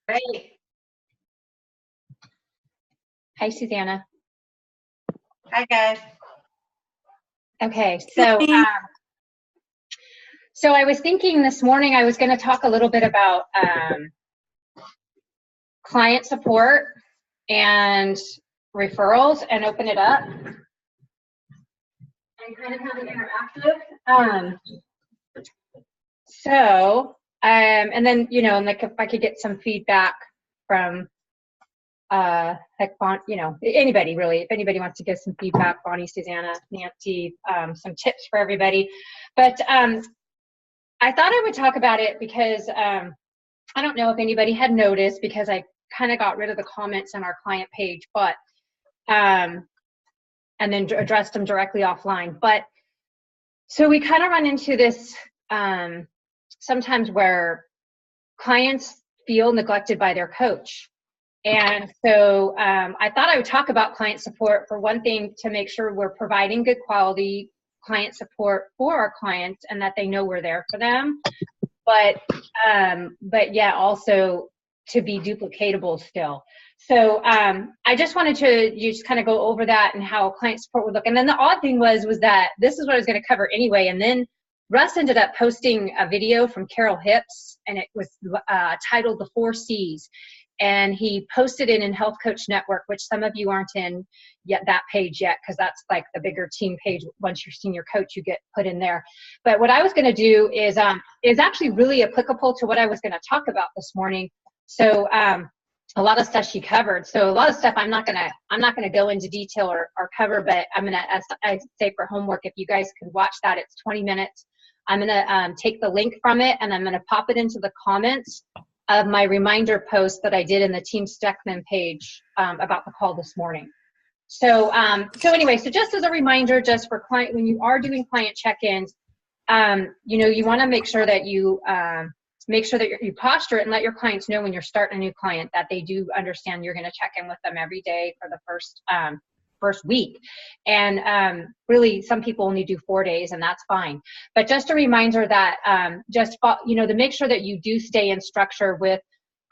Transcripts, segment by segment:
Great. Hi, Susanna. Hi, guys. Okay, so I was thinking this morning I was going to talk a little bit about client support and referrals and open it up and kind of have an interactive. And then, you know, like if I could get some feedback from like anybody really, if anybody wants to give some feedback, Bonnie, Susanna, Nancy, some tips for everybody. But I thought I would talk about it because I don't know if anybody had noticed, because I kind of got rid of the comments on our client page, but and then addressed them directly offline. But so we kind of run into this sometimes where clients feel neglected by their coach. And so I thought I would talk about client support, for one thing, to make sure we're providing good quality client support for our clients and that they know we're there for them. But yeah, also to be duplicatable still. So I just wanted to just kind of go over that and how client support would look. And then the odd thing was that this is what I was going to cover anyway. And then Russ ended up posting a video from Carol Hips, and it was titled The 4 C's. And he posted it in Health Coach Network, which some of you aren't in yet that page yet, because that's like the bigger team page. Once you're senior coach, you get put in there. But what I was going to do is actually really applicable to what I was going to talk about this morning. So a lot of stuff she covered. So a lot of stuff I'm not gonna go into detail or cover, but I'm gonna, as I say, for homework, if you guys could watch that, it's 20 minutes. I'm gonna take the link from it and I'm gonna pop it into the comments of my reminder post that I did in the Team Steckman page about the call this morning. So anyway, so just as a reminder, just for client, when you are doing client check-ins, you want to make sure that you posture it and let your clients know when you're starting a new client that they do understand you're going to check in with them every day for the first week. And really, some people only do 4 days, and that's fine. But just a reminder that to make sure that you do stay in structure with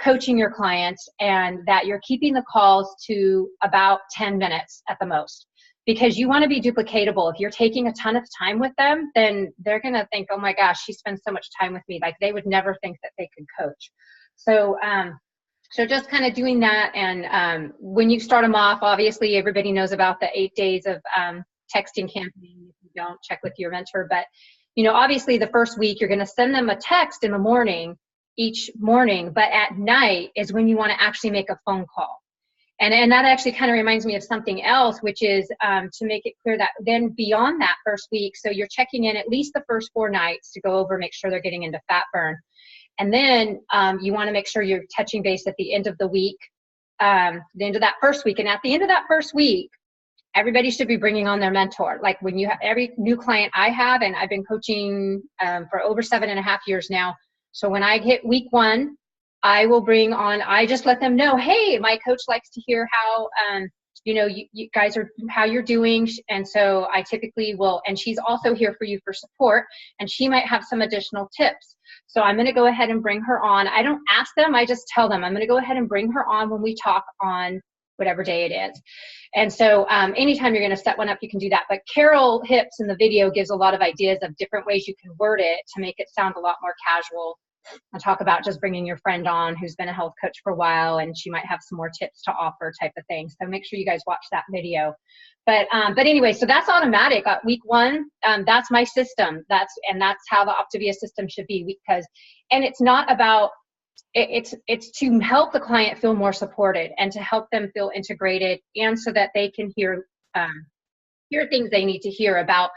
coaching your clients, and that you're keeping the calls to about 10 minutes at the most, because you want to be duplicatable. If you're taking a ton of time with them, then they're going to think, oh my gosh, she spends so much time with me. Like, they would never think that they could coach. So just kind of doing that. And when you start them off, obviously everybody knows about the 8 days of texting campaign. If you don't, check with your mentor. But, obviously the first week you're going to send them a text in the morning, each morning, but at night is when you want to actually make a phone call. And that actually kind of reminds me of something else, which is to make it clear that then beyond that first week, so you're checking in at least the first 4 nights to go over, make sure they're getting into fat burn. And then you want to make sure you're touching base at the end of the week, the end of that first week. And at the end of that first week, everybody should be bringing on their mentor. Like, when you have every new client I have, and I've been coaching for over 7.5 years now. So when I hit week 1, I will bring on, I just let them know, hey, my coach likes to hear how, you guys are, how you're doing. And so I typically will, and she's also here for you for support, and she might have some additional tips. So I'm going to go ahead and bring her on. I don't ask them, I just tell them I'm going to go ahead and bring her on when we talk on whatever day it is. And so anytime you're going to set one up, you can do that. But Carol Hips in the video gives a lot of ideas of different ways you can word it to make it sound a lot more casual. I'll talk about just bringing your friend on who's been a health coach for a while, and she might have some more tips to offer, type of thing. So make sure you guys watch that video. But anyway, so that's automatic. Week 1, that's my system. That's how the Optavia system should be, and it's not about, it's to help the client feel more supported and to help them feel integrated, and so that they can hear things they need to hear about,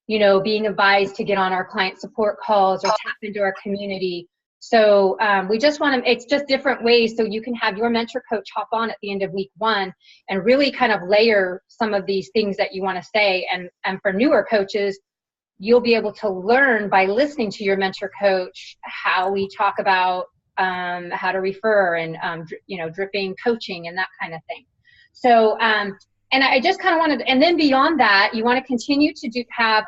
being advised to get on our client support calls or tap into our community. So we just want to, it's just different ways so you can have your mentor coach hop on at the end of week 1 and really kind of layer some of these things that you want to say. And for newer coaches, you'll be able to learn by listening to your mentor coach how we talk about how to refer and, dripping coaching and that kind of thing. So, and I just kind of wanted, and then beyond that, you want to continue to have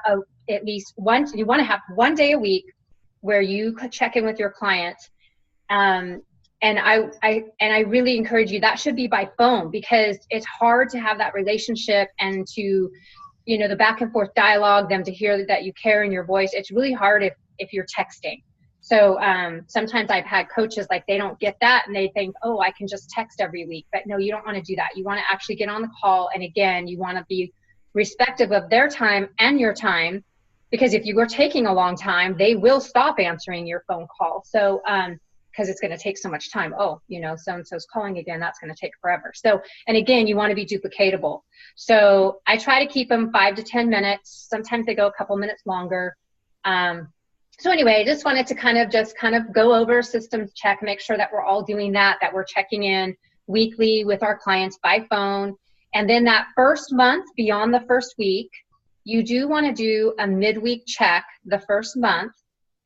at least one, you want to have 1 day a week where you could check in with your clients. And I really encourage you, that should be by phone, because it's hard to have that relationship and to, you know, the back and forth dialogue, them to hear that you care in your voice. It's really hard if you're texting. So sometimes I've had coaches, like, they don't get that and they think, oh, I can just text every week. But no, you don't want to do that. You want to actually get on the call. And again, you want to be respectful of their time and your time, because if you are taking a long time, they will stop answering your phone call. So, because it's going to take so much time. Oh, you know, so-and-so's calling again, that's going to take forever. So, and again, you want to be duplicatable. So I try to keep them 5 to 10 minutes. Sometimes they go a couple minutes longer. So anyway, I just wanted to kind of go over systems check, make sure that we're all doing that we're checking in weekly with our clients by phone. And then that first month, beyond the first week, you do want to do a midweek check the first month.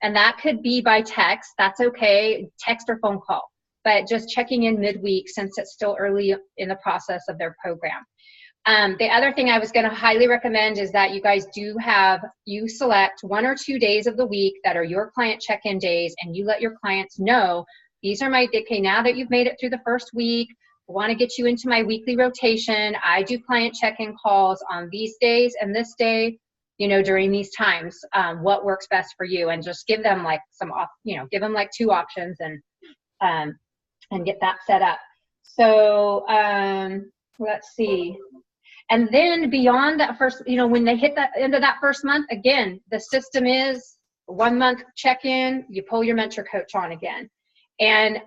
And that could be by text. That's okay, text or phone call. But just checking in midweek, since it's still early in the process of their program. The other thing I was going to highly recommend is that you guys you select 1 or 2 days of the week that are your client check-in days, and you let your clients know, these are my, okay, now that you've made it through the first week, I want to get you into my weekly rotation. I do client check-in calls on these days and this day, you know, during these times, what works best for you, and just give them like give them like 2 options and get that set up. So let's see. And then beyond that first, you know, when they hit that end of that first month, again, the system is 1 month check-in, you pull your mentor coach on again. And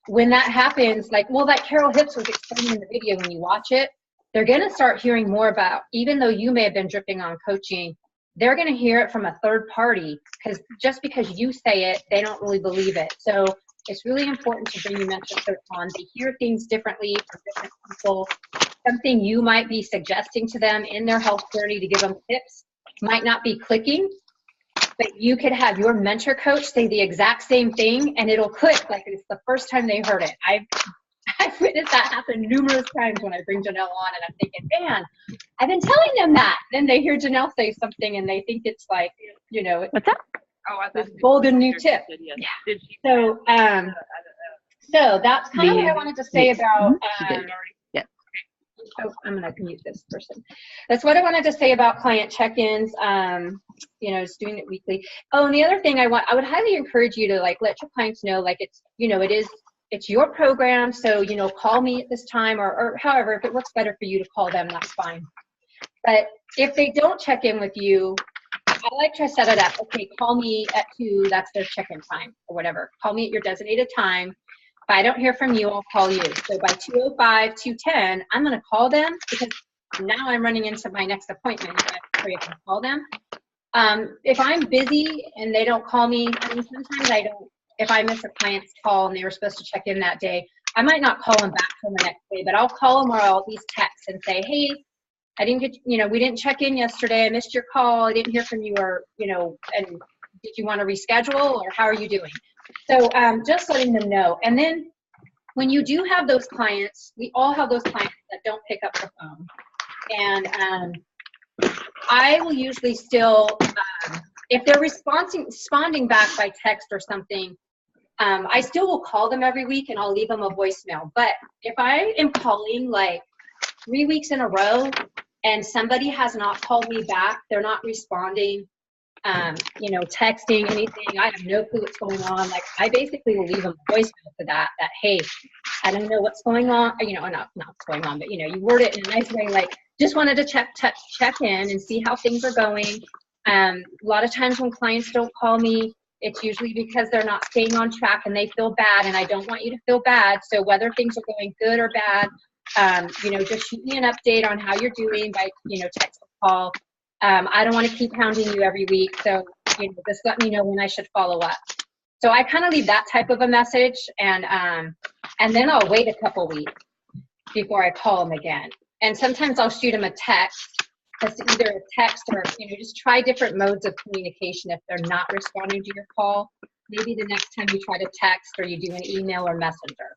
when that happens, like Carol Hips was explaining in the video, when you watch it, they're going to start hearing more about, even though you may have been dripping on coaching, they're going to hear it from a third party, because just because you say it, they don't really believe it. So it's really important to bring your mentor coach on. They hear things differently from different people. Something you might be suggesting to them in their health journey to give them tips might not be clicking, but you could have your mentor coach say the exact same thing and it'll click like it's the first time they heard it. I've witnessed that happen numerous times when I bring Janelle on, and I'm thinking, man, I've been telling them that. Then they hear Janelle say something and they think it's like, you know, what's that? Oh, this golden new tip. Yeah. So, so that's kind of what I wanted to say about. Oh, I'm going to mute this person. That's what I wanted to say about client check-ins, you know, just doing it weekly. Oh, and the other thing I would highly encourage you to like let your clients know, like, it's, you know, it's your program. So, you know, call me at this time, or however, if it works better for you to call them, that's fine. But if they don't check in with you, I like to set it up. Okay, call me at 2, that's their check-in time or whatever. Call me at your designated time. If I don't hear from you, I'll call you. So by 2:05, 2:10, I'm going to call them, because now I'm running into my next appointment. I have to hurry up and call them. If I'm busy and they don't call me, I mean, sometimes I don't, if I miss a client's call and they were supposed to check in that day, I might not call them back till the next day, but I'll call them, or I'll at least text and say, hey, I didn't get, you know, we didn't check in yesterday. I missed your call. I didn't hear from you, or, you know, and did you want to reschedule, or how are you doing? So just letting them know. And then when you do have those clients, we all have those clients that don't pick up the phone. And I will usually still, if they're responding back by text or something, I still will call them every week and I'll leave them a voicemail. But if I am calling like 3 weeks in a row and somebody has not called me back, they're not responding, you know, texting, anything, I have no clue what's going on. Like, I basically will leave them a voicemail for that, hey, I don't know what's going on, you know, not what's going on, but, you know, you word it in a nice way, like, just wanted to check in and see how things are going. A lot of times when clients don't call me, it's usually because they're not staying on track and they feel bad, and I don't want you to feel bad. So whether things are going good or bad, you know, just shoot me an update on how you're doing by, you know, text or call. I don't want to keep hounding you every week, so, you know, just let me know when I should follow up. So I kind of leave that type of a message, and then I'll wait a couple weeks before I call them again. And sometimes I'll shoot them a text, just either a text or, you know, just try different modes of communication. If they're not responding to your call, maybe the next time you try to text, or you do an email or messenger.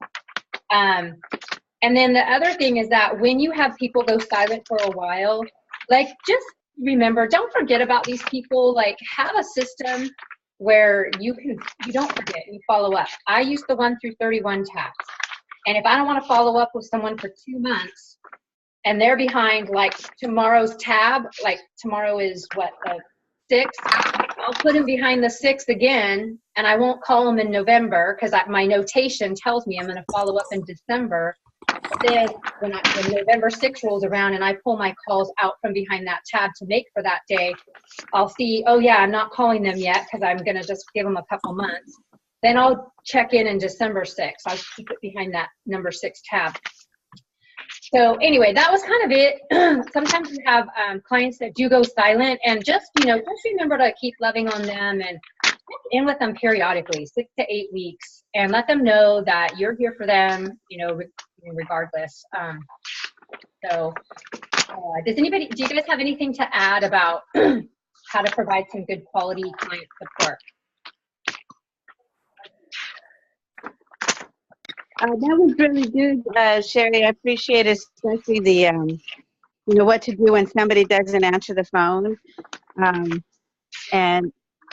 And then the other thing is that when you have people go silent for a while, like, just remember, don't forget about these people. Like, have a system where you don't forget, you follow up. I use the 1 through 31 tabs. And if I don't want to follow up with someone for 2 months and they're behind like tomorrow's tab, like tomorrow is what, the 6th, I'll put them behind the 6th again, and I won't call them in November because my notation tells me I'm going to follow up in December. But then when November 6th rolls around and I pull my calls out from behind that tab to make for that day, I'll see, oh yeah, I'm not calling them yet because I'm going to just give them a couple months. Then I'll check in December 6th. I'll keep it behind that number 6 tab. So anyway, that was kind of it. Sometimes we have clients that do go silent, and just remember to keep loving on them and check in with them periodically, 6 to 8 weeks, and let them know that you're here for them, regardless. Do you guys have anything to add about how to provide some good quality client support? That was really good, Sherry. I appreciate it, especially the, what to do when somebody doesn't answer the phone. Having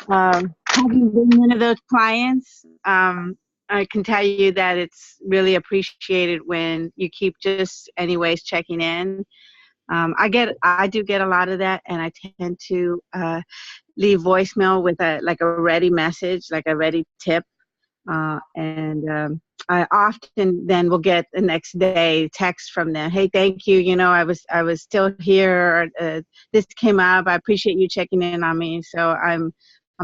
been one of those clients, I can tell you that it's really appreciated when you keep just anyways checking in. I do get a lot of that, and I tend to leave voicemail with a ready message, like a ready tip. I often then will get the next day text from them. Hey, thank you. I was still here. This came up. I appreciate you checking in on me. So I'm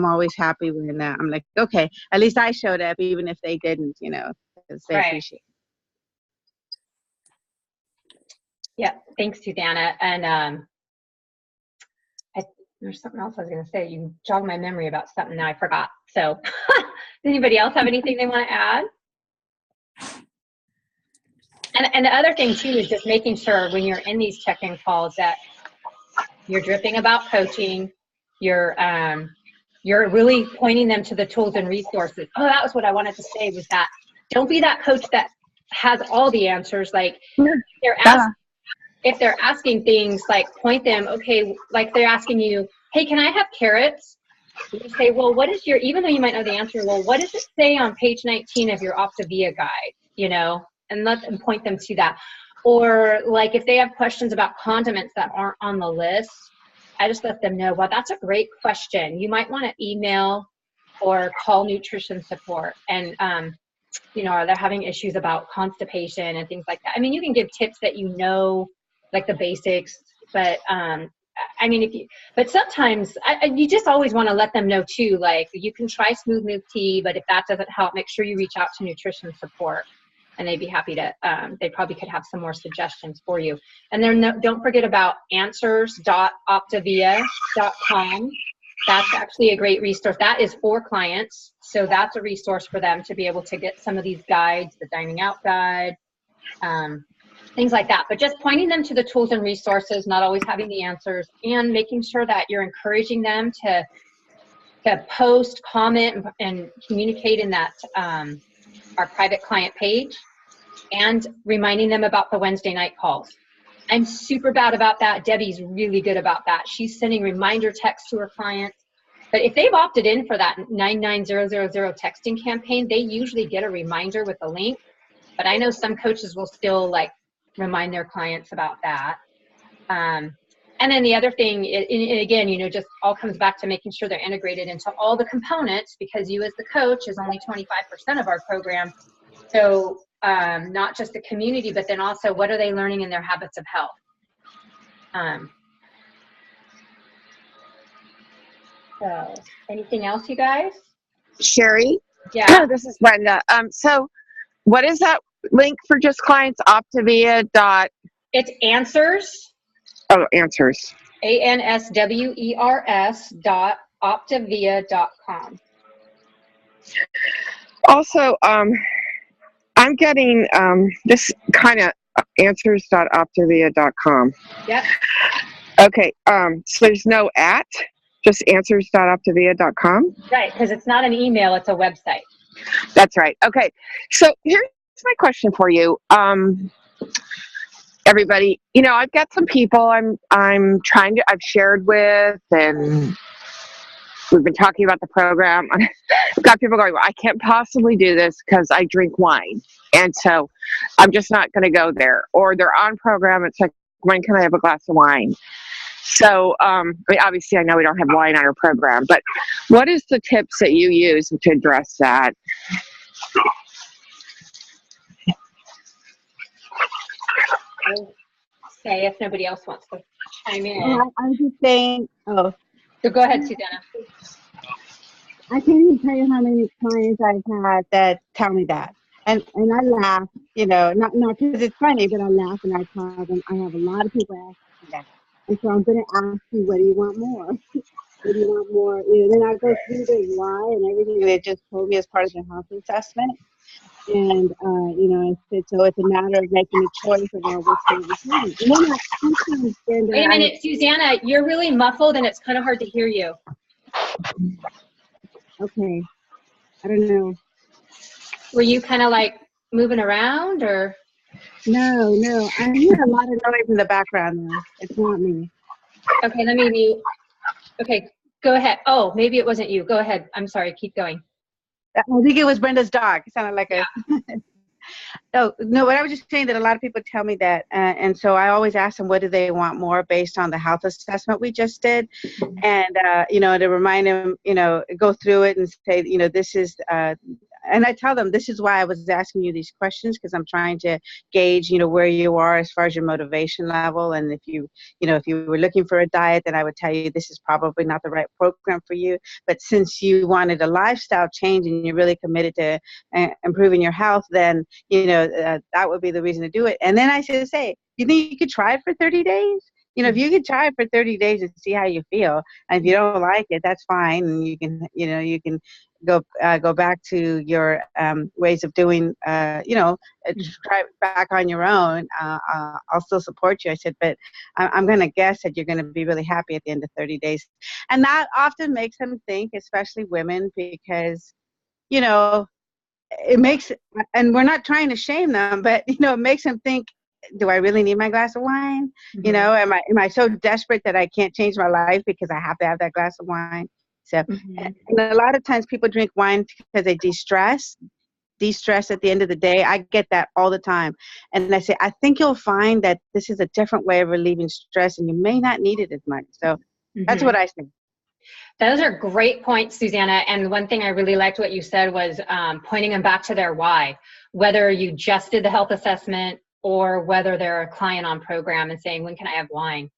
always happy when I'm like, okay, at least I showed up, even if they didn't. Because they appreciate it. Yeah, thanks, Susanna. And there's something else I was going to say. You jogged my memory about something now I forgot. So does anybody else have anything they want to add? And the other thing, too, is just making sure when you're in these check-in calls that you're dripping about coaching. You're really pointing them to the tools and resources. Oh, that was what I wanted to say, was that don't be that coach that has all the answers. Like if they're asking things, like point them, okay, like they're asking you, hey, can I have carrots? You say, well, what is even though you might know the answer, well, what does it say on page 19 of your Optavia guide, and let them point them to that. Or like if they have questions about condiments that aren't on the list, I just let them know, well, that's a great question. You might want to email or call nutrition support. And, are they having issues about constipation and things like that? I mean, you can give tips that like the basics, but but sometimes you just always want to let them know too, like you can try smooth move tea, but if that doesn't help, make sure you reach out to nutrition support, and they'd be happy to, they probably could have some more suggestions for you. And then don't forget about answers.optavia.com. That's actually a great resource. That is for clients. So that's a resource for them to be able to get some of these guides, the dining out guide, things like that. But just pointing them to the tools and resources, not always having the answers, and making sure that you're encouraging them to post, comment, and communicate in that our private client page, and reminding them about the Wednesday night calls. I'm super bad about that. Debbie's really good about that. She's sending reminder texts to her clients. But if they've opted in for that 99000 texting campaign, they usually get a reminder with a link. But I know some coaches will still remind their clients about that. And then the other thing, and again, just all comes back to making sure they're integrated into all the components, because you as the coach is only 25% of our program. So not just the community, but then also what are they learning in their habits of health? So anything else, you guys? Sherry? Yeah. This is Brenda. So what is that link for just clients? Optavia dot... It's answers. Oh, answers. ANSWERS.optavia.com. Also, I'm getting this kind of answers.optavia.com. Yep. Okay, so there's no at, just answers.optavia.com? Right, because it's not an email, it's a website. That's right. Okay, so here's my question for you. Everybody, I've got some people I've shared with, and we've been talking about the program. I've got people going, well, I can't possibly do this because I drink wine. And so I'm just not going to go there. Or they're on program. It's like, when can I have a glass of wine? So, I mean, obviously, I know we don't have wine on our program, but what is the tips that you use to address that? I'll say if nobody else wants to chime in. I'm just saying, So go ahead, Susanna. I can't even tell you how many clients I've had that tell me that. And I laugh, not because it's funny, but I laugh and I tell them, I have a lot of people asking me that. And so I'm going to ask you, what do you want more? What do you want more? Then I go through the why and everything they just told me as part of the health assessment. And, I said, so it's a matter of making a choice about which way we're going. Wait a minute, Susanna, you're really muffled and it's kind of hard to hear you. Okay. I don't know. Were you kind of like moving around or? No. I hear a lot of noise in the background now. It's not me. Okay, let me mute. Okay, go ahead. Oh, maybe it wasn't you. Go ahead. I'm sorry. Keep going. I think it was Brenda's dog. It sounded like a. No, but I was just saying that a lot of people tell me that. And so I always ask them, what do they want more based on the health assessment we just did? And, to remind them, go through it and say, this is, and I tell them, this is why I was asking you these questions, because I'm trying to gauge, where you are as far as your motivation level. And if you were looking for a diet, then I would tell you this is probably not the right program for you. But since you wanted a lifestyle change and you're really committed to improving your health, then, that would be the reason to do it. And then I should say, you think you could try it for 30 days? If you could try it for 30 days and see how you feel, and if you don't like it, that's fine. And you can go back to your ways of doing, try it back on your own. I'll still support you. I said, but I'm going to guess that you're going to be really happy at the end of 30 days. And that often makes them think, especially women, because, it makes, and we're not trying to shame them, but, it makes them think, do I really need my glass of wine? Mm-hmm. Am I so desperate that I can't change my life because I have to have that glass of wine? So, and a lot of times people drink wine because they de-stress at the end of the day. I get that all the time. And I say, I think you'll find that this is a different way of relieving stress and you may not need it as much. So that's what I think. Those are great points, Susanna. And one thing I really liked what you said was pointing them back to their why, whether you just did the health assessment or whether they're a client on program and saying, when can I have wine?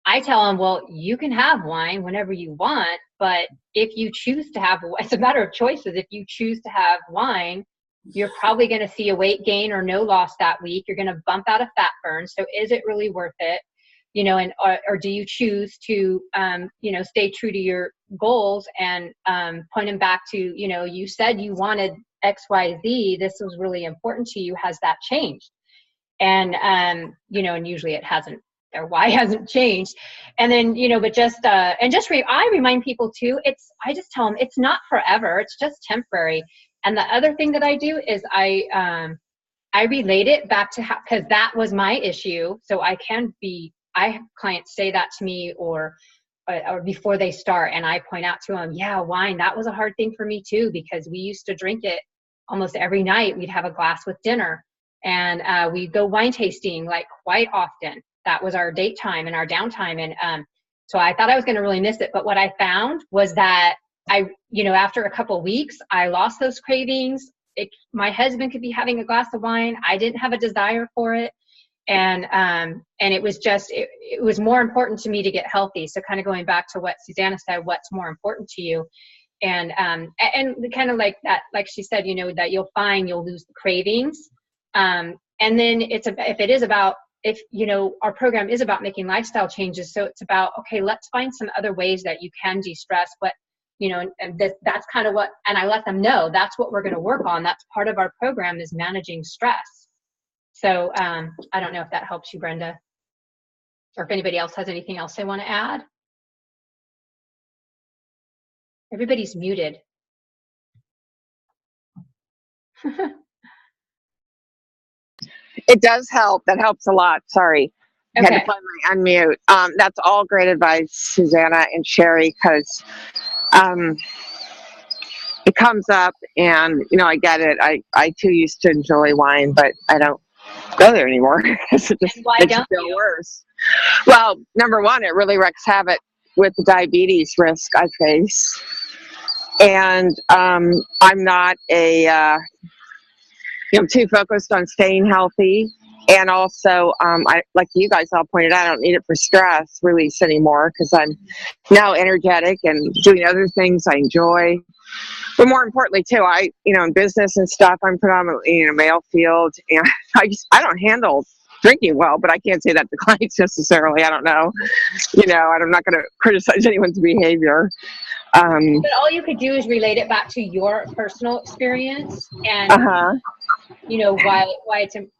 I tell them, well, you can have wine whenever you want, but if you choose to have, it's a matter of choices. If you choose to have wine, you're probably going to see a weight gain or no loss that week. You're going to bump out a fat burn. So is it really worth it? Or do you choose to, stay true to your goals and point them back to, you said you wanted X, Y, Z. This was really important to you. Has that changed? And, and usually it hasn't. Their why hasn't changed. And then, I remind people too, I just tell them it's not forever. It's just temporary. And the other thing that I do is I relate it back to because that was my issue. So I have clients say that to me or before they start. And I point out to them, yeah, wine, that was a hard thing for me too, because we used to drink it almost every night. We'd have a glass with dinner and we'd go wine tasting like quite often. That was our date time and our downtime. And so I thought I was going to really miss it. But what I found was that after a couple of weeks, I lost those cravings. My husband could be having a glass of wine. I didn't have a desire for it. And it was just, it was more important to me to get healthy. So kind of going back to what Susanna said, what's more important to you? And kind of like that, like she said, that you'll lose the cravings. And then if our program is about making lifestyle changes. So it's about, okay, let's find some other ways that you can de-stress, and that's kind of and I let them know that's what we're going to work on. That's part of our program is managing stress. So I don't know if that helps you, Brenda, or if anybody else has anything else they want to add. Everybody's muted. It does help. That helps a lot. Sorry. I had to find my unmute. That's all great advice, Susanna and Sherry, because it comes up, and I get it. I too used to enjoy wine, but I don't go there anymore because it just And why makes you don't feel you? worse. Well, number one, it really wreaks havoc with the diabetes risk I face, and I'm not I'm too focused on staying healthy. And also, I, like you guys all pointed out, I don't need it for stress release anymore because I'm now energetic and doing other things I enjoy. But more importantly, too, in business and stuff, I'm predominantly in a male field, and I don't handle drinking well, but I can't say that to clients necessarily. I don't know, and I'm not going to criticize anyone's behavior. But all you could do is relate it back to your personal experience and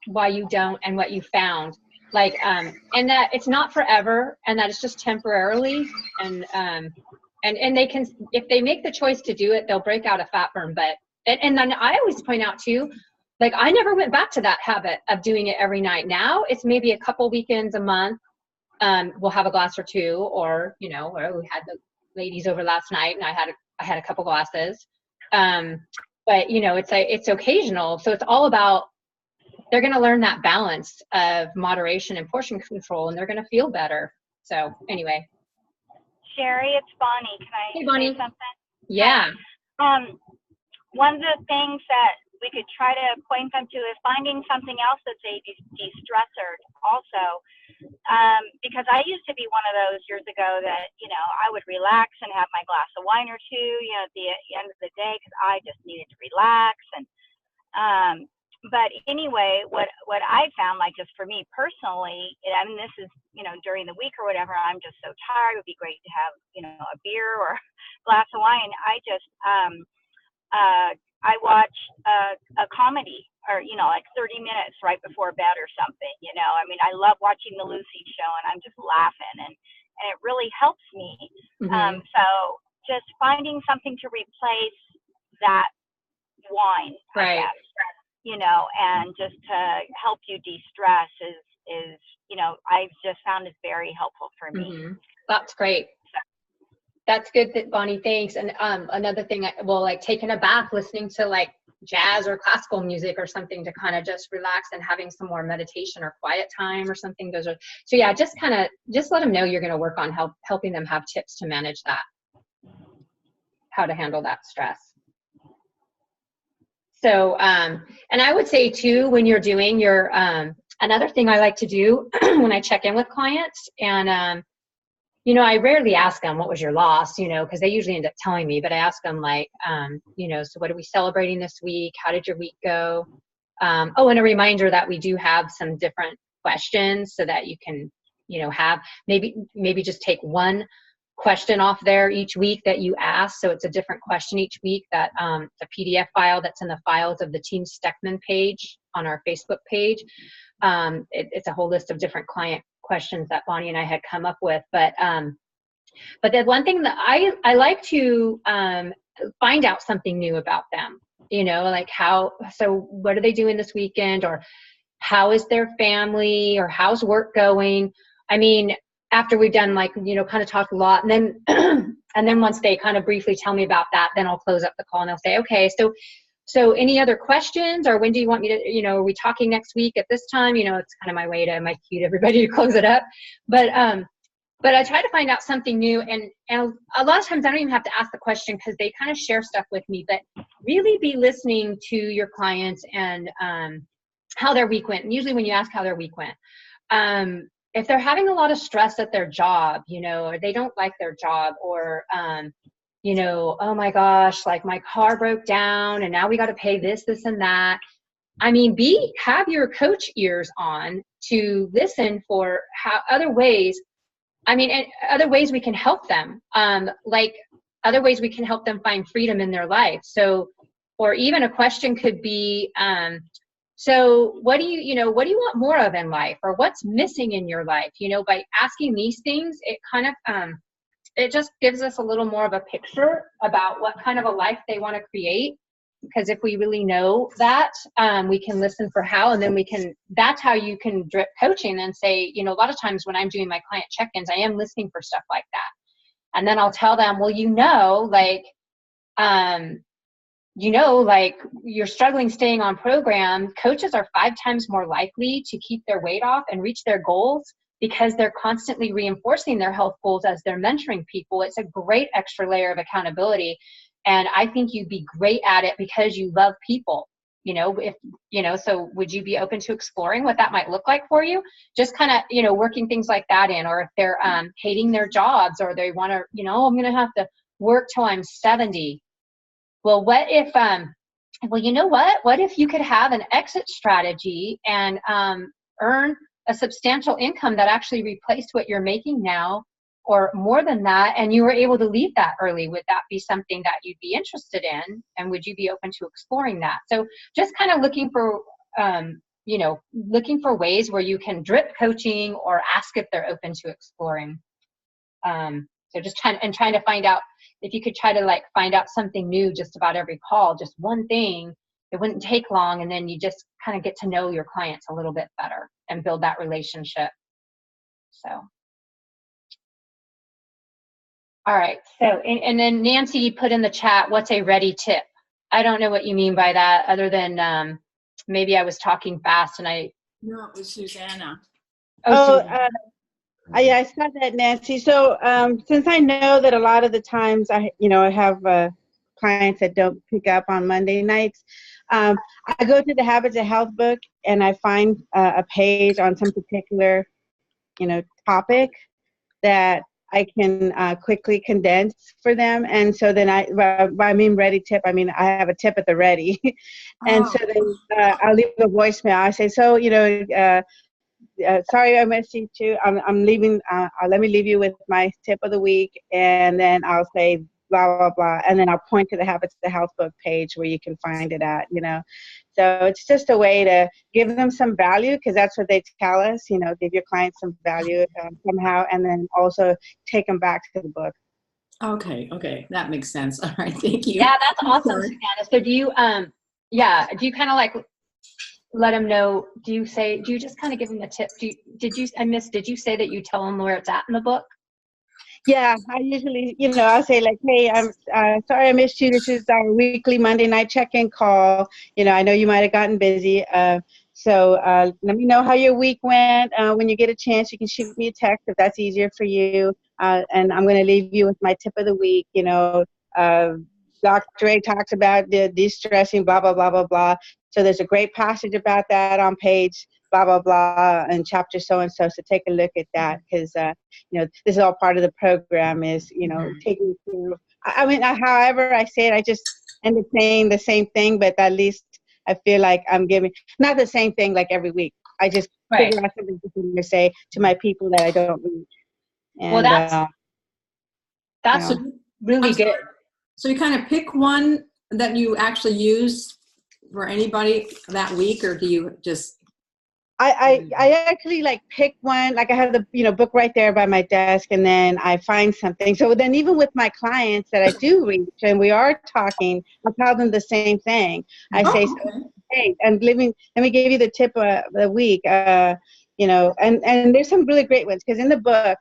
why you don't and what you found, and that it's not forever, and that it's just temporarily, and they can, if they make the choice to do it, they'll break out a fat burn. But and then I always point out too, I never went back to that habit of doing it every night. Now it's maybe a couple weekends a month. We'll have a glass or two, or we had the ladies over last night, and I had a couple glasses. But it's occasional. So it's all about, they're going to learn that balance of moderation and portion control, and they're going to feel better. So anyway. Sherry, it's Bonnie. Can I say something? Yeah. One of the things that we could try to point them to is finding something else that's a de-stressor also. Because I used to be one of those years ago that, I would relax and have my glass of wine or two, at the end of the day, because I just needed to relax. And, but anyway, what I found, just for me personally, this is, during the week or whatever, I'm just so tired. It would be great to have, a beer or a glass of wine. I just, I watch a comedy, or 30 minutes right before bed or something. I love watching the Lucy Show, and I'm just laughing, and it really helps me. Mm-hmm. So just finding something to replace that wine, right, I guess, and just to help you de-stress is I've just found is very helpful for me. Mm-hmm. That's great. That's good, Bonnie. Thanks. And another thing, taking a bath, listening to jazz or classical music or something to kind of just relax, and having some more meditation or quiet time or something. So yeah, just let them know you're going to work on helping them have tips to manage that, how to handle that stress. So, and I would say too, when you're doing your, another thing I like to do when I check in with clients, and I rarely ask them, what was your loss, because they usually end up telling me, but I ask them so what are we celebrating this week? How did your week go? Oh, and a reminder that we do have some different questions so that you can, have maybe just take one question off there each week that you ask. So it's a different question each week, that the PDF file that's in the files of the Team Steckman page on our Facebook page. It's a whole list of different client questions that Bonnie and I had come up with. But the one thing that I like to find out something new about them, so what are they doing this weekend, or how is their family, or how's work going? After we've done kind of talk a lot, and then and then once they kind of briefly tell me about that, then I'll close up the call and they'll say, okay, so any other questions, or when do you want me to, are we talking next week at this time? It's kind of my way to, my cue to everybody to close it up. But I try to find out something new, and a lot of times I don't even have to ask the question because they kind of share stuff with me, but really be listening to your clients and how their week went. And usually when you ask how their week went, if they're having a lot of stress at their job, or they don't like their job, or, oh my gosh, my car broke down and now we got to pay this, and that. Have your coach ears on to listen for how other ways, and other ways we can help them, other ways we can help them find freedom in their life. So, or even a question could be, so what do you want more of in life, or what's missing in your life? By asking these things, it kind of, it just gives us a little more of a picture about what kind of a life they want to create. Because if we really know that, we can listen for how, and then that's how you can drip coaching and say, a lot of times when I'm doing my client check-ins, I am listening for stuff like that. And then I'll tell them, well, like you're struggling staying on program. Coaches are 5 times more likely to keep their weight off and reach their goals because they're constantly reinforcing their health goals as they're mentoring people. It's a great extra layer of accountability. And I think you'd be great at it because you love people, so would you be open to exploring what that might look like for you? Just kind of, working things like that in, or if they're hating their jobs, or they want to, I'm going to have to work till I'm 70. Well, what if, what if you could have an exit strategy and earn a substantial income that actually replaced what you're making now, or more than that, and you were able to leave that early? Would that be something that you'd be interested in? And would you be open to exploring that? So just kind of looking for, ways where you can drip coaching or ask if they're open to exploring. So just trying to find out if you could try to find out something new just about every call, just one thing. It wouldn't take long, and then you just kind of get to know your clients a little bit better and build that relationship. So, all right. So, and then Nancy put in the chat, what's a ready tip? I don't know what you mean by that, other than maybe I was talking fast and I. No, it was Susanna. Susanna. Yeah, I saw that, Nancy. So since I know that a lot of the times I have clients that don't pick up on Monday nights, I go to the Habits of Health book and I find a page on some particular, topic that I can quickly condense for them. And so then ready tip, I have a tip at the ready. And so then I'll leave a voicemail. I say, so, sorry I missed you too. I'm leaving. Let me leave you with my tip of the week, and then I'll say blah blah blah, and then I'll point to the Habits of the Health book page where you can find it at. So it's just a way to give them some value, because that's what they tell us. Give your clients some value somehow, and then also take them back to the book. Okay, that makes sense. All right, thank you. Yeah, that's awesome, Susanna. So do you do you kind of let them know? Do you just kind of give them a tip? Did you say that you tell them where it's at in the book? Yeah, I usually, I'll say hey, I'm sorry I missed you. This is our weekly Monday night check-in call. I know you might have gotten busy. So let me know how your week went. When you get a chance, you can shoot me a text if that's easier for you. And I'm going to leave you with my tip of the week. Dr. A talks about the de-stressing, blah, blah, blah, blah, blah. So there's a great passage about that on page blah, blah, blah, and chapter so-and-so. So take a look at that, because, this is all part of the program is, taking through. However I say it, I just end up saying the same thing, but at least I feel like I'm giving, not the same thing like every week. I just figure out something different to say to my people that I don't reach. And, well, that's really good. So you kind of pick one that you actually use for anybody that week, or do you just? I actually pick one, I have the book right there by my desk, and then I find something. So then even with my clients that I do reach and we are talking, I tell them the same thing. I say, hey, and let me give you the tip of the week, and there's some really great ones, because in the book,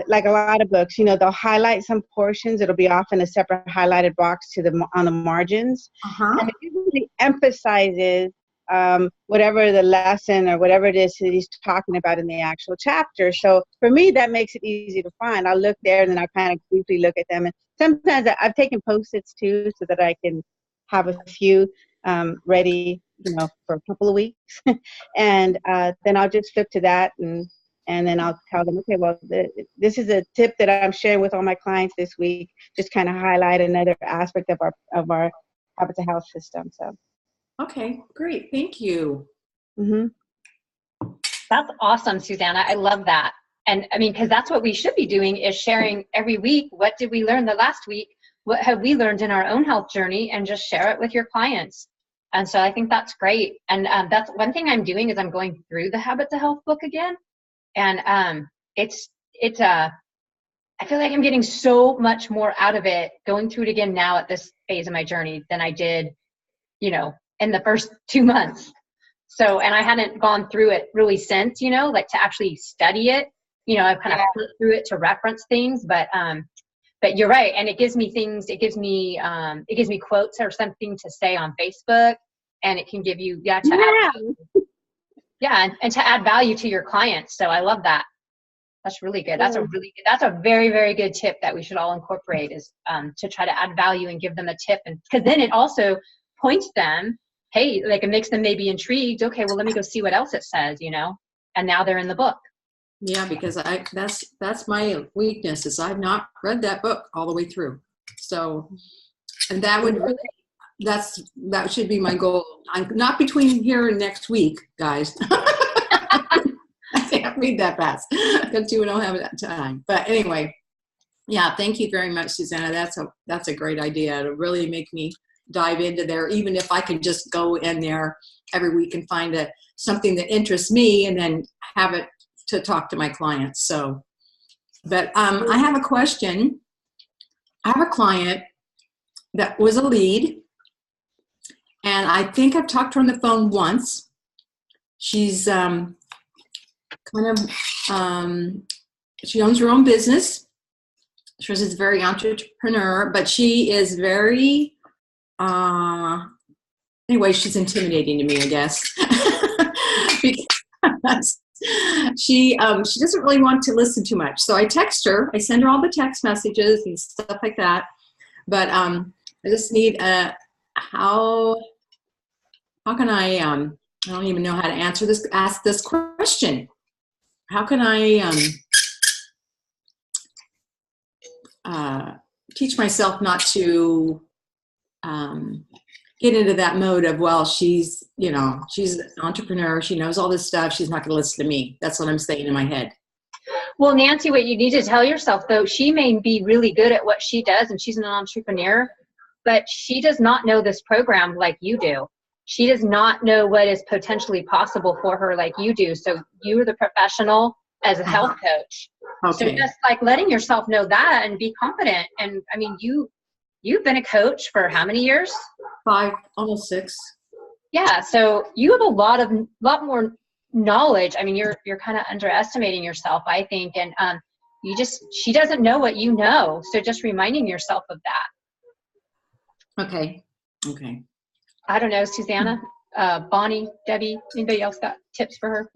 like a lot of books, they'll highlight some portions. It'll be off in a separate highlighted box on the margins. And it usually emphasizes whatever the lesson or whatever it is that he's talking about in the actual chapter. So for me, that makes it easy to find. I'll look there and then I kind of briefly look at them. And sometimes I've taken Post-its too, so that I can have a few ready, for a couple of weeks. And then I'll just flip to that, and then I'll tell them, okay, well, this is a tip that I'm sharing with all my clients this week. Just kind of highlight another aspect of our Habits of Health system. So. Okay, great. Thank you. Mm-hmm. That's awesome, Susanna. I love that. And because that's what we should be doing, is sharing every week. What did we learn the last week? What have we learned in our own health journey? And just share it with your clients. And so I think that's great. And that's one thing I'm doing, is I'm going through the Habits of Health book again. And I feel like I'm getting so much more out of it going through it again now at this phase of my journey than I did, in the first 2 months. So, and I hadn't gone through it really since, to actually study it I kind of flip through it to reference things, but you're right. And it gives me things, it gives me quotes or something to say on Facebook, and it can give you, and to add value to your clients. So I love that. That's really good. That's a very, very good tip that we should all incorporate, is to try to add value and give them a tip. And because then it also points them, hey, like it makes them maybe intrigued. Okay, well, let me go see what else it says, and now they're in the book. Yeah, because that's my weakness, is I've not read that book all the way through. So, and that should be my goal. I'm not between here and next week, guys. I can't read that fast because you don't have that time. But anyway, yeah, thank you very much, Susanna. That's a great idea to really make me dive into there, even if I can just go in there every week and find something that interests me and then have it to talk to my clients. So, but I have a question. I have a client that was a lead, and I think I've talked to her on the phone once. She's she owns her own business. She's very entrepreneur, but she is very, anyway, she's intimidating to me, I guess. Because she doesn't really want to listen too much. So I text her, I send her all the text messages and stuff like that. But I just need how can I don't even know how to ask this question. How can I teach myself not to get into that mode of, well, she's an entrepreneur, she knows all this stuff, she's not going to listen to me. That's what I'm saying in my head. Well, Nancy, what you need to tell yourself, though, she may be really good at what she does, and she's an entrepreneur, but she does not know this program like you do. She does not know what is potentially possible for her like you do. So you're the professional as a health coach. Okay. So just like letting yourself know that and be confident. And I mean, you've been a coach for how many years? 5, almost 6. Yeah. So you have a lot more knowledge. I mean, you're kind of underestimating yourself, I think. And she doesn't know what you know. So just reminding yourself of that. Okay. I don't know, Susanna, Bonnie, Debbie, anybody else got tips for her?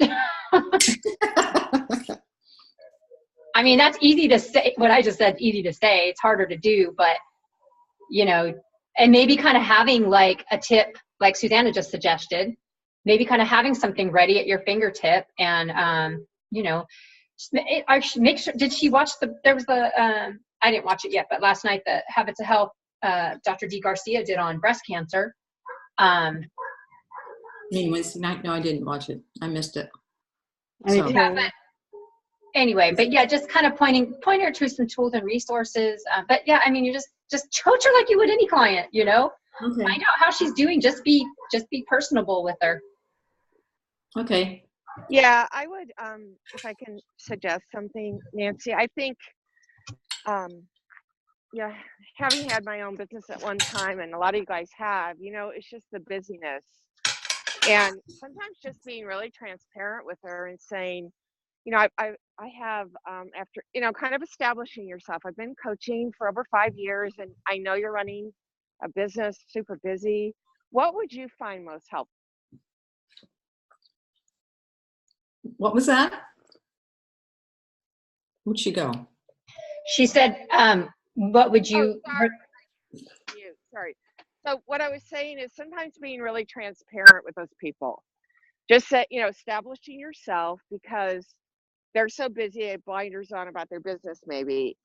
I mean, that's easy to say. What I just said is easy to say. It's harder to do, but, and maybe kind of having like a tip, like Susanna just suggested, maybe kind of having something ready at your fingertip. And, I should make sure, did she watch I didn't watch it yet, but last night the Habits of Health, Dr. D. Garcia did on breast cancer. Wednesday night? No, I didn't watch it. I missed it. So. Yeah, but anyway, but yeah, just kind of pointing her to some tools and resources. But yeah, I mean, you just coach her like you would any client, Okay. Find out how she's doing. Just be personable with her. Okay. Yeah, I would, if I can suggest something, Nancy, I think, having had my own business at one time, and a lot of you guys have, it's just the busyness. And sometimes just being really transparent with her and saying, I have, after, kind of establishing yourself. I've been coaching for over 5 years, and I know you're running a business, super busy. What would you find most helpful? What was that? Where'd she go? She said, what would you... Sorry. So what I was saying is sometimes being really transparent with those people. Just that, establishing yourself, because they're so busy, they have blinders on about their business maybe.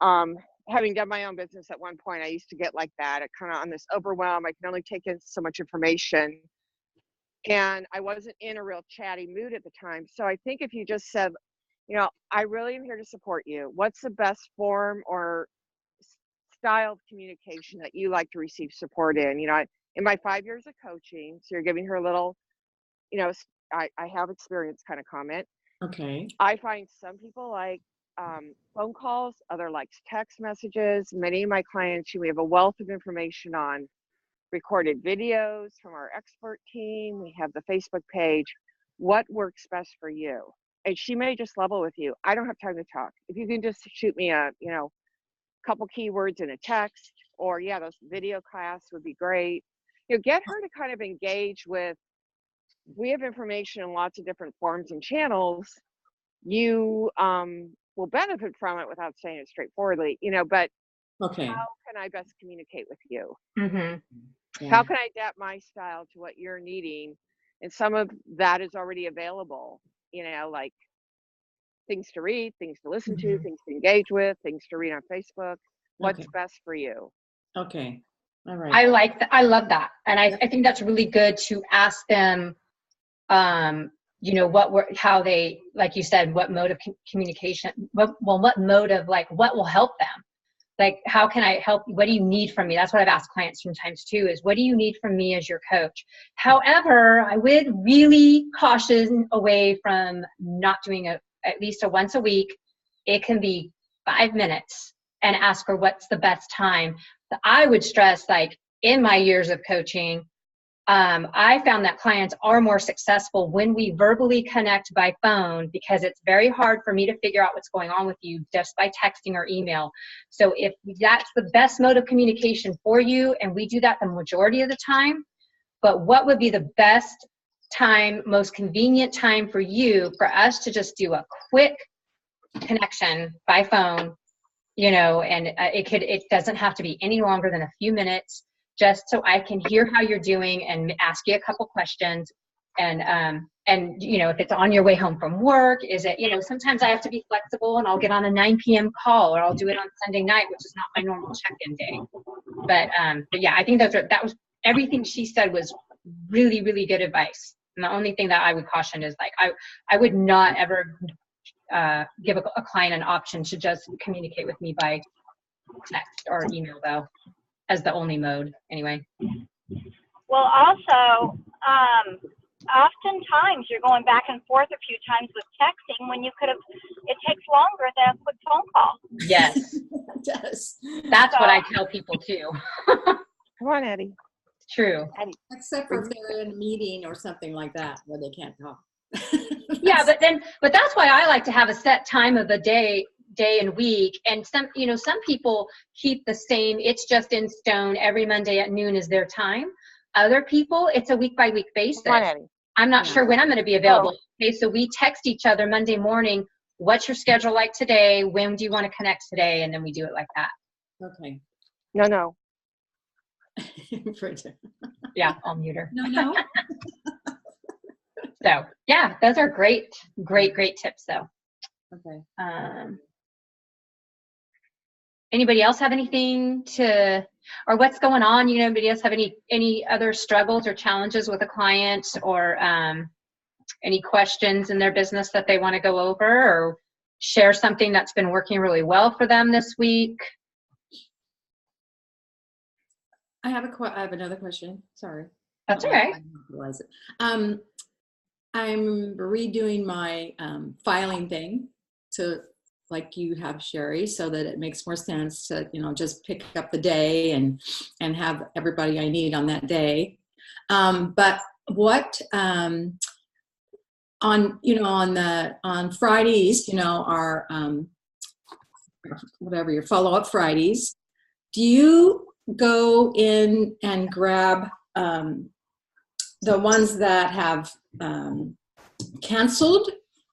Having done my own business at one point, I used to get like that, kind of on this overwhelm. I can only take in so much information. And I wasn't in a real chatty mood at the time. So I think if you just said, I really am here to support you. What's the best form or style of communication that you like to receive support in? In my 5 years of coaching, so you're giving her a little, I have experience kind of comment. Okay. I find some people like phone calls, other likes text messages. Many of my clients, we have a wealth of information on recorded videos from our expert team. We have the Facebook page. What works best for you? and she may just level with you. I don't have time to talk. If you can just shoot me a, couple keywords in a text, or yeah, those video class would be great. Get her to kind of engage with, we have information in lots of different forms and channels. You will benefit from it without saying it straightforwardly, but Okay. how can I best communicate with you? Mm-hmm. Yeah. How can I adapt my style to what you're needing? And some of that is already available, like things to read, things to listen to, things to engage with, things to read on Facebook. What's Okay. best for you? Okay. All right. I like that. I love that. And I think that's really good to ask them, how they, like you said, what mode of communication, what mode of what will help them? Like, how can I help? What do you need from me? That's what I've asked clients sometimes too, is what do you need from me as your coach? However, I would really caution away from not doing at least a once a week. It can be 5 minutes, and ask her what's the best time. I would stress, in my years of coaching, I found that clients are more successful when we verbally connect by phone, because it's very hard for me to figure out what's going on with you just by texting or email. So if that's the best mode of communication for you, and we do that the majority of the time, but what would be the best time, most convenient time for you, for us to just do a quick connection by phone, and it doesn't have to be any longer than a few minutes, just so I can hear how you're doing and ask you a couple questions. And if it's on your way home from work, is it, sometimes I have to be flexible and I'll get on a 9 p.m. call, or I'll do it on Sunday night, which is not my normal check-in day. But yeah, I think that was everything she said was really, really good advice. And the only thing that I would caution is I would not ever give a client an option to just communicate with me by text or email, though, as the only mode anyway. Well, also, oftentimes you're going back and forth a few times with texting when you could have, it takes longer than a quick phone call. Yes. It does. That's what I tell people too. Come on, Eddie. It's true. Eddie. Except for if they're in a meeting or something like that where they can't talk. Yeah, but that's why I like to have a set time of the day and week. And some people keep the same, it's just in stone, every Monday at noon is their time. Other people, it's a week by week basis. Come on, Eddie. I'm not sure when I'm going to be available. Okay, so we text each other Monday morning, what's your schedule like today? When do you want to connect today? And then we do it like that. Okay. No. Yeah, I'll mute her. No. So yeah, those are great tips though. Okay. Anybody else have anything or what's going on? Anybody else have any other struggles or challenges with a client, or any questions in their business that they want to go over, or share something that's been working really well for them this week? I have another question. Sorry. That's all right. I didn't realize it. I'm redoing my filing thing to, like you have, Sherry, so that it makes more sense to, just pick up the day and have everybody I need on that day. But what on Fridays, our whatever your follow-up Fridays, do you go in and grab the ones that have canceled,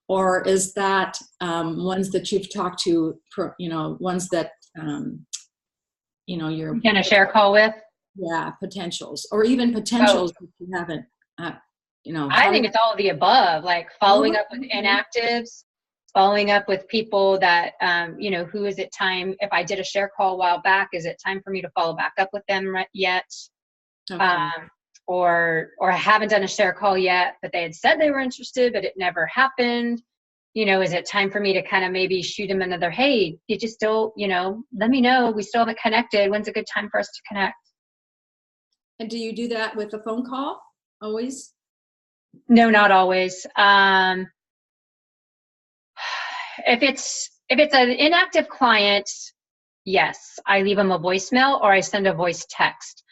or is that ones that you've talked to, ones that you're Can a share call with? Yeah, potentials, or even potentials that you haven't, I think it's all of the above, like following up with inactives, following up with people that, who is it time, if I did a share call a while back, is it time for me to follow back up with them yet? Okay. Or I haven't done a share call yet, but they had said they were interested, but it never happened. Is it time for me to kind of maybe shoot them another, hey, did you still, let me know, we still haven't connected. When's a good time for us to connect? And do you do that with a phone call always? No, not always. If it's an inactive client, yes, I leave them a voicemail or I send a voice text.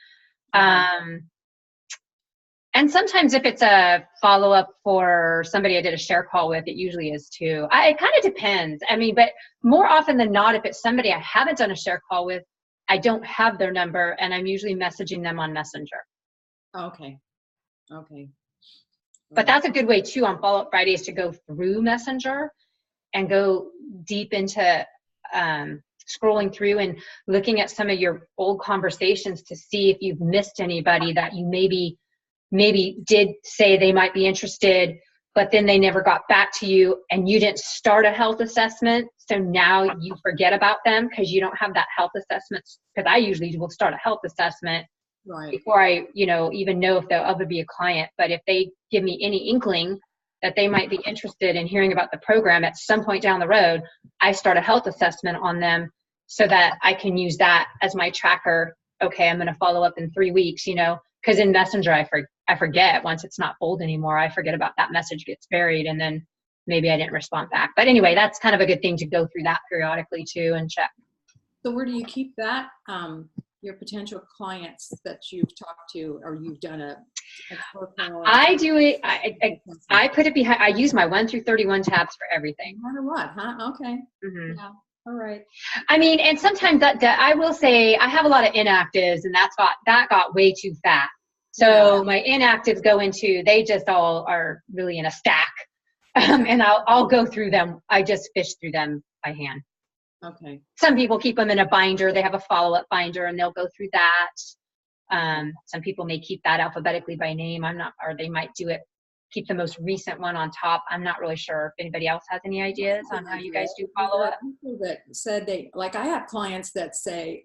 And sometimes if it's a follow-up for somebody I did a share call with, it usually is too. It kind of depends. I mean, but more often than not, if it's somebody I haven't done a share call with, I don't have their number, and I'm usually messaging them on Messenger. Okay. Okay. But that's a good way too on Follow-Up Fridays to go through Messenger and go deep into scrolling through and looking at some of your old conversations to see if you've missed anybody that you maybe did say they might be interested, but then they never got back to you and you didn't start a health assessment. So now you forget about them because you don't have that health assessment. Because I usually will start a health assessment before I, even know if they'll ever be a client. But if they give me any inkling that they might be interested in hearing about the program at some point down the road, I start a health assessment on them so that I can use that as my tracker. Okay, I'm going to follow up in 3 weeks, because in Messenger, I forget once it's not bold anymore. I forget about that message gets buried and then maybe I didn't respond back. But anyway, that's kind of a good thing to go through that periodically too and check. So where do you keep that? Your potential clients that you've talked to, or you've done a profile? I do it. I put it behind. I use my 1 through 31 tabs for everything. No matter what, huh? Okay. Mm-hmm. Yeah. All right. I mean, and sometimes that I will say I have a lot of inactives, and that got way too fat. So my inactives go into, they just all are really in a stack, and I'll go through them. I just fish through them by hand. Okay. Some people keep them in a binder. They have a follow-up binder, and they'll go through that. Some people may keep that alphabetically by name. Or they might keep the most recent one on top. I'm not really sure if anybody else has any ideas on how you guys do follow-up. People that said I have clients that say,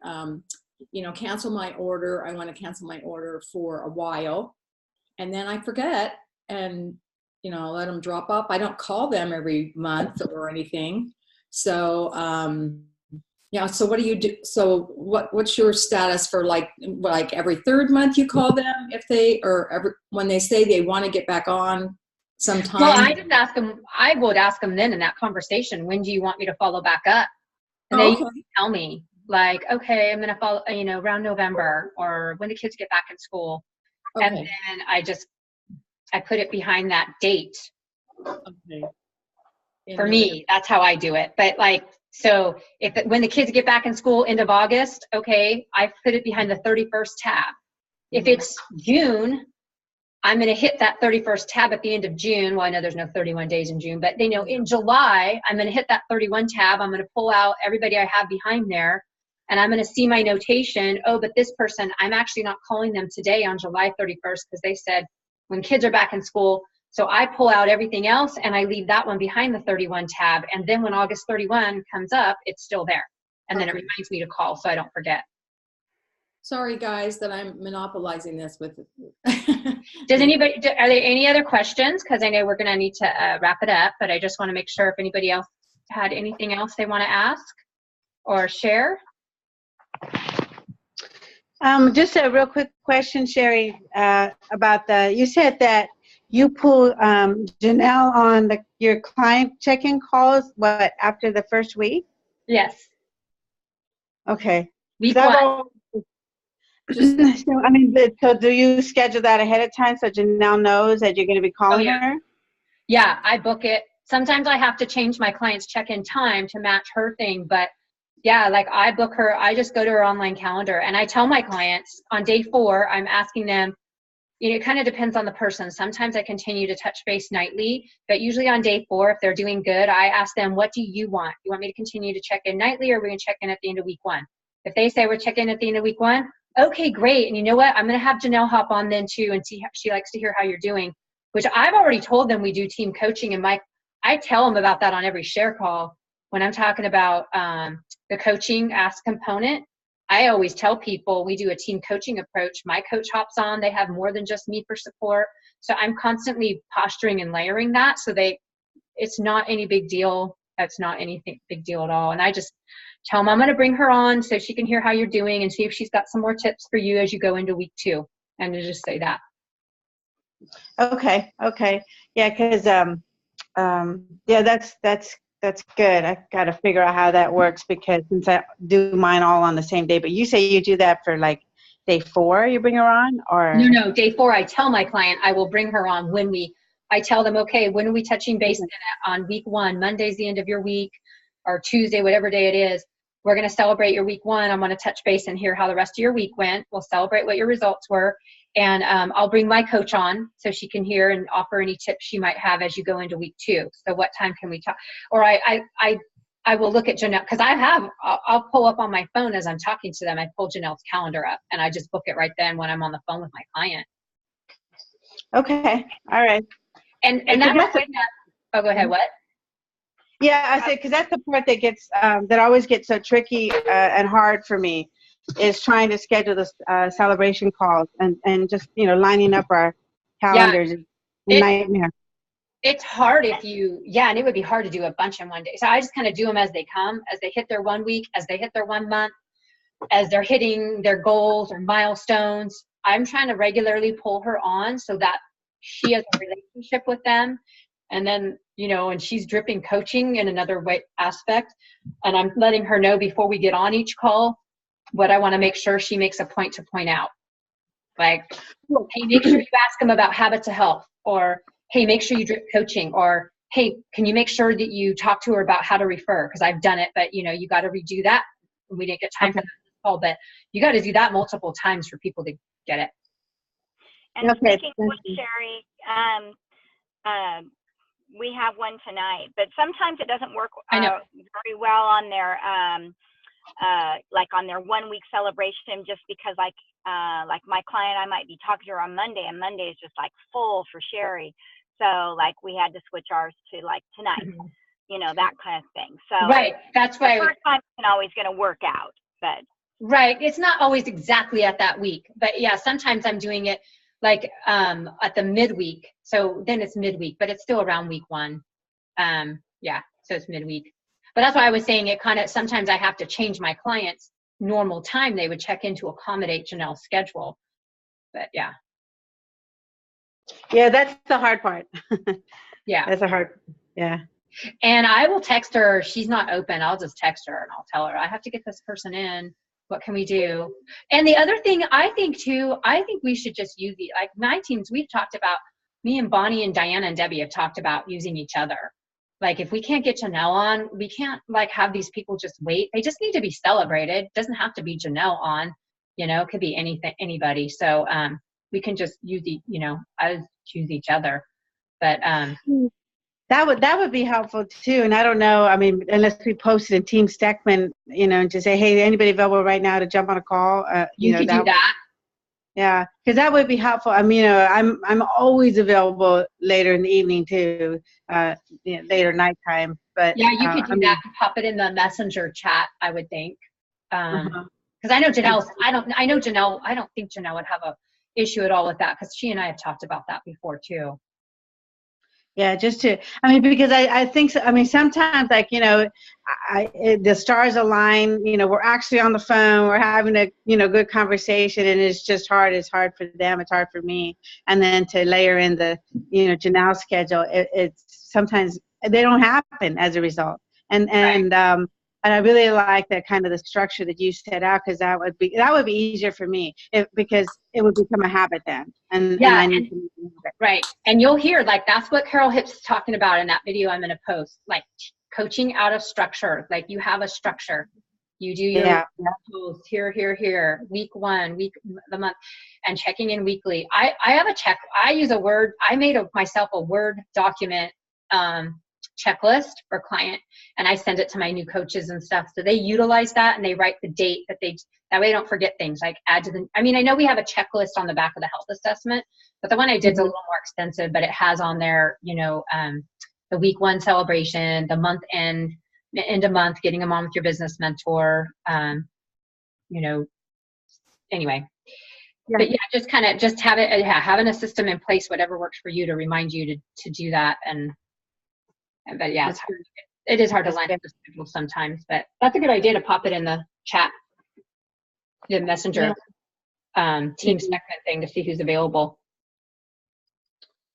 cancel my order. I want to cancel my order for a while. And then I forget and, let them drop off. I don't call them every month or anything. So, so what do you do? So what's your status for like every third month you call them when they say they want to get back on sometime? Well, I would ask them then in that conversation, when do you want me to follow back up? And they usually tell me like, okay, I'm going to follow, around November or when the kids get back in school. Okay. And then I put it behind that date. Okay. For me, that's how I do it. But so when the kids get back in school, end of August, okay, I put it behind the 31st tab. If it's June, I'm going to hit that 31st tab at the end of June. Well, I know there's no 31 days in June, but in July, I'm going to hit that 31 tab. I'm going to pull out everybody I have behind there, and I'm going to see my notation. Oh, but this person, I'm actually not calling them today on July 31st because they said when kids are back in school. So I pull out everything else and I leave that one behind the 31 tab. And then when August 31 comes up, it's still there. And then it reminds me to call so I don't forget. Sorry, guys, that I'm monopolizing this with are there any other questions? Because I know we're going to need to wrap it up, but I just want to make sure if anybody else had anything else they want to ask or share. Just a real quick question, Sherry, about you said that you pull Janelle on your client check-in calls, after the first week? Yes. Okay. Week one. So do you schedule that ahead of time so Janelle knows that you're going to be calling her? Yeah, I book it. Sometimes I have to change my client's check-in time to match her thing, but yeah, I book her. I just go to her online calendar and I tell my clients on day 4, I'm asking them, it kind of depends on the person. Sometimes I continue to touch base nightly, but usually on day 4, if they're doing good, I ask them, what do you want? You want me to continue to check in nightly, or are we going to check in at the end of week 1? If they say we're checking in at the end of week 1, okay, great. And you know what? I'm going to have Janelle hop on then too and see how she likes to hear how you're doing, which I've already told them we do team coaching. And I tell them about that on every share call when I'm talking about the coaching ask component. I always tell people we do a team coaching approach. My coach hops on. They have more than just me for support. So I'm constantly posturing and layering that so it's not any big deal. That's not anything big deal at all. And I just tell them I'm going to bring her on so she can hear how you're doing and see if she's got some more tips for you as you go into week 2. And to just say that. Okay. Yeah, because that's good. I got to figure out how that works because since I do mine all on the same day, but you say you do that for day 4 you bring her on, or? No, day 4, I tell my client I will bring her on I tell them, okay, when are we touching base on week 1? Monday's the end of your week, or Tuesday, whatever day it is. We're going to celebrate your week 1. I'm going to touch base and hear how the rest of your week went. We'll celebrate what your results were. And I'll bring my coach on so she can hear and offer any tips she might have as you go into week 2. So what time can we talk? Or I will look at Janelle, because I'll pull up on my phone as I'm talking to them. I pull Janelle's calendar up and I just book it right then when I'm on the phone with my client. Okay. All right. And that's oh, go ahead. What? Yeah, I said, because that's the part that gets that always gets so tricky and hard for me, is trying to schedule the celebration calls and just lining up our calendars. Yeah, nightmare. It's hard and it would be hard to do a bunch in one day. So I just kind of do them as they come, as they hit their 1 week, as they hit their 1 month, as they're hitting their goals or milestones. I'm trying to regularly pull her on so that she has a relationship with them. And then, and she's dripping coaching in another aspect. And I'm letting her know before we get on each call what I want to make sure she makes a point to point out. Like, hey, make sure you ask them about habits of health, or hey, make sure you drip coaching, or hey, can you make sure that you talk to her about how to refer? Because I've done it, but you got to redo that. We didn't get time for that call, but you got to do that multiple times for people to get it. And speaking with Sherry, we have one tonight, but sometimes it doesn't work very well on their like on their 1 week celebration, just because like my client, I might be talking to her on Monday, and Monday is just like full for Sherry. So like we had to switch ours to like tonight, that kind of thing. So right, that's why the first time isn't always going to work out, but right, it's not always exactly at that week, but yeah, sometimes I'm doing it like at the midweek. So then it's midweek, but it's still around week 1. Yeah, so it's midweek. But that's why I was saying it kind of, sometimes I have to change my clients' normal time they would check in to accommodate Janelle's schedule. But yeah. Yeah, that's the hard part. Yeah. That's a hard, yeah. And I will text her. She's not open. I'll just text her and I'll tell her, I have to get this person in. What can we do? And the other thing I think we should just use like my teams, we've talked about, me and Bonnie and Diana and Debbie have talked about using each other. Like if we can't get Janelle on, we can't like have these people just wait. They just need to be celebrated. It doesn't have to be Janelle on, it could be anybody. So we can just use I choose each other. But that would be helpful too. And I don't know, I mean, unless we post it in Team Steckman, and just say, hey, anybody available right now to jump on a call? You could do that. Yeah, because that would be helpful. I mean, I'm always available later in the evening too, later nighttime. But yeah, you could do that and pop it in the messenger chat, I would think. Because I know Janelle. I don't think Janelle would have a issue at all with that, because she and I have talked about that before too. Yeah, because I think so. I mean, sometimes like, the stars align, we're actually on the phone, we're having a, good conversation, and it's just hard. It's hard for them. It's hard for me. And then to layer in the, Janelle's schedule, it's sometimes they don't happen as a result. And I really like that kind of the structure that you set out, because that would be easier for me because it would become a habit then. And I need to right. And you'll hear like that's what Carol Hips is talking about in that video I'm going to post, like coaching out of structure. Like you have a structure. You do your post here, week 1, the month, and checking in weekly. I have a check. I use a Word. I made myself a Word document checklist for client, and I send it to my new coaches and stuff, so they utilize that and they write the date that way they don't forget things, like add to the, I mean, I know we have a checklist on the back of the health assessment, but the one I did is a little more extensive, but it has on there, the week 1 celebration, the month end of month, getting them on with your business mentor, anyway. Yeah. But yeah, just have it, having a system in place, whatever works for you, to remind you to do that. But yeah, it is hard to line up the schedule sometimes, but that's a good idea to pop it in the chat, the messenger Team segment thing, to see who's available.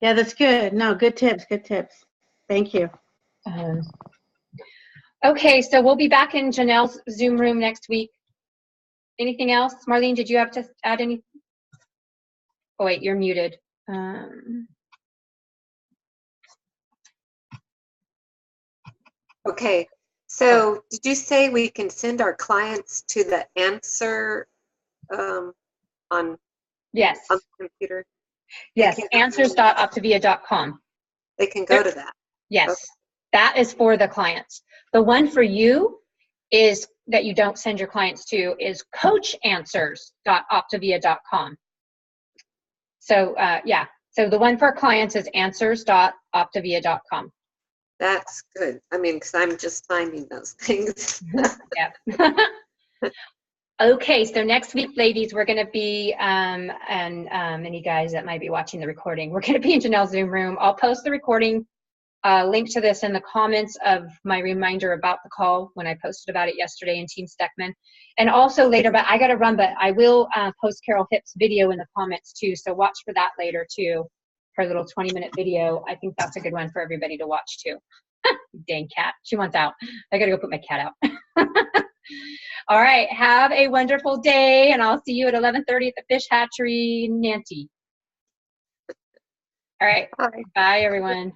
Yeah, that's good. No, good tips. Thank you. Okay, so we'll be back in Janelle's Zoom room next week. anything else? Marlene, did you have to add any? Oh, wait, you're muted. Okay, so did you say we can send our clients to the answer on Yes. the computer? Yes, They can- answers.optavia.com. They can go to that. Yes, Okay. that is for the clients. The one for you is that you don't send your clients to is coachanswers.optavia.com. So yeah, so the one for our clients is answers.optavia.com. That's good. I mean, because I'm just finding those things. Yeah. Okay, so next week, ladies, we're going to be, and any guys that might be watching the recording, we're going to be in Janelle's Zoom room. I'll post the recording link to this in the comments of my reminder about the call when I posted about it yesterday in Team Steckman. And also later, but I got to run, but I will post Carol Hipp's video in the comments too. So watch for that later too, her little 20-minute video. I think that's a good one for everybody to watch too. Dang cat, she wants out. I got to go put my cat out. All right, have a wonderful day, and I'll see you at 11:30 at the fish hatchery, Nancy. All right, Bye. bye everyone.